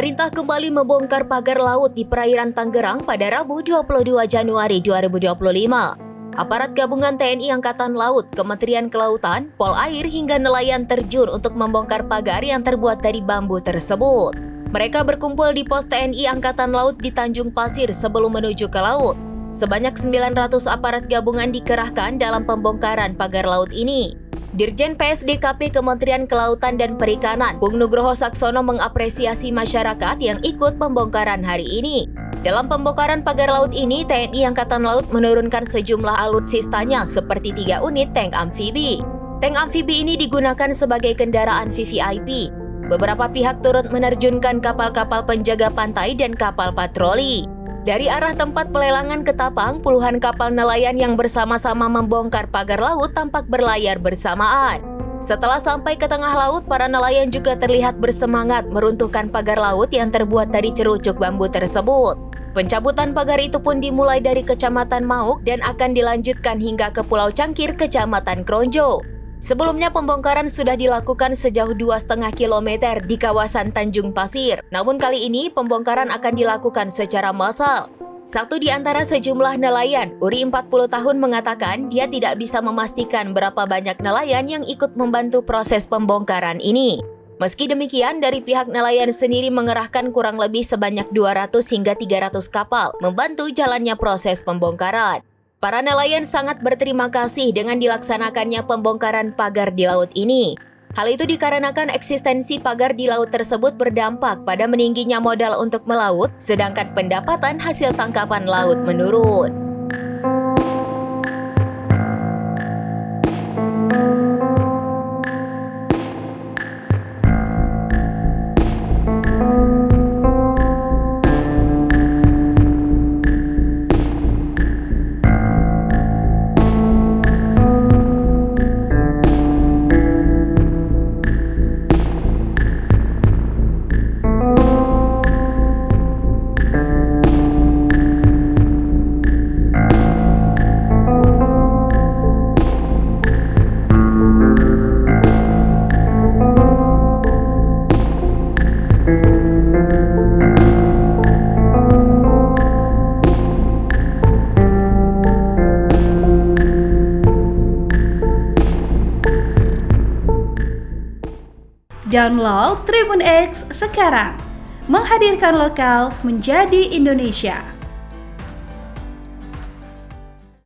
Pemerintah kembali membongkar pagar laut di perairan Tangerang pada Rabu 22 Januari 2025. Aparat gabungan TNI Angkatan Laut, Kementerian Kelautan, Polair hingga nelayan terjun untuk membongkar pagar yang terbuat dari bambu tersebut. Mereka berkumpul di pos TNI Angkatan Laut di Tanjung Pasir sebelum menuju ke laut. Sebanyak 900 aparat gabungan dikerahkan dalam pembongkaran pagar laut ini. Dirjen PSDKP Kementerian Kelautan dan Perikanan, Bung Nugroho Saksono mengapresiasi masyarakat yang ikut pembongkaran hari ini. Dalam pembongkaran pagar laut ini, TNI Angkatan Laut menurunkan sejumlah alutsistanya seperti 3 unit tank amfibi. Tank amfibi ini digunakan sebagai kendaraan VVIP. Beberapa pihak turut menerjunkan kapal-kapal penjaga pantai dan kapal patroli. Dari arah tempat pelelangan Ketapang, puluhan kapal nelayan yang bersama-sama membongkar pagar laut tampak berlayar bersamaan. Setelah sampai ke tengah laut, para nelayan juga terlihat bersemangat meruntuhkan pagar laut yang terbuat dari cerucuk bambu tersebut. Pencabutan pagar itu pun dimulai dari Kecamatan Mauk dan akan dilanjutkan hingga ke Pulau Cangkir, Kecamatan Kronjo. Sebelumnya pembongkaran sudah dilakukan sejauh 2,5 km di kawasan Tanjung Pasir. Namun kali ini pembongkaran akan dilakukan secara massal. Satu di antara sejumlah nelayan, Uri 40 tahun mengatakan dia tidak bisa memastikan berapa banyak nelayan yang ikut membantu proses pembongkaran ini. Meski demikian, dari pihak nelayan sendiri mengerahkan kurang lebih sebanyak 200 hingga 300 kapal membantu jalannya proses pembongkaran. Para nelayan sangat berterima kasih dengan dilaksanakannya pembongkaran pagar di laut ini. Hal itu dikarenakan eksistensi pagar di laut tersebut berdampak pada meningginya modal untuk melaut, sedangkan pendapatan hasil tangkapan laut menurun. Download Tribun X sekarang, menghadirkan lokal menjadi Indonesia.